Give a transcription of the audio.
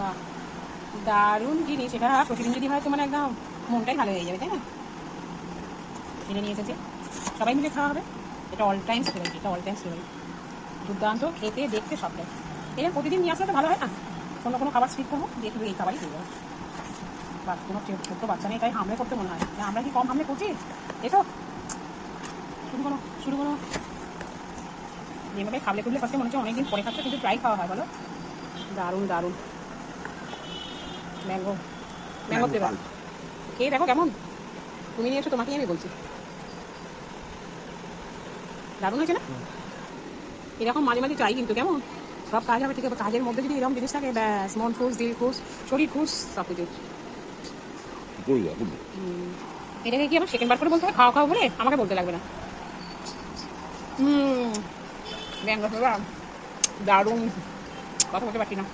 বাহ, দারুণ জিনিস। এটা প্রতিদিন যদি হয় তো মানে একদম মনটাই ভালো হয়ে যাবে, তাই না? কিনে নিয়ে এসেছে, সবাই মিলে খাওয়া হবে। এটা অল টাইম ফেভারিট, এটা অল টাইম ফেভারিট। দুর্দান্ত খেতে, দেখতে সবটাই। এরকম প্রতিদিন নিয়ে আসলে তো ভালো হয় না, কোনো কোনো খাবার স্কিপ করবো, দিয়ে শুধু এই খাবারই করবো। বা কোনো ছোট্ট বাচ্চা নেই, তাই হামলে করতে মনে হয়। আমরা কি কম হামলে করছি? এসো শুরু করো, শুরু করো। যেভাবে খাবলে খুবলে ফার্স্টে মনে হচ্ছে অনেকদিন পরে খাচ্ছে, কিন্তু ট্রাই খাওয়া হয় বলো। দারুণ দারুণ। Mango, mango flavour. খেয়ে দেখো কেমন। তুমি নিয়েছো, তোমাকেই আমি বলছি। দারুণ হয়েছে না? এরকম মাঝে মাঝে চাই কিন্তু, কেমন? সব কাজ হবে ঠিক আছে, কাজের মধ্যে যদি এরকম জিনিস থাকে, ব্যাস মন খুশ, দিল খুশ, শরীর খুশ, সব কিছু। এটাকে কি আবার সেকেন্ড বার করে বলতে হবে খাওয়া খাওয়া বলে? আমাকে বলতে লাগবে না। ম্যাঙ্গো ফ্লেভার দারুণ, কথা বলতে পারছি না।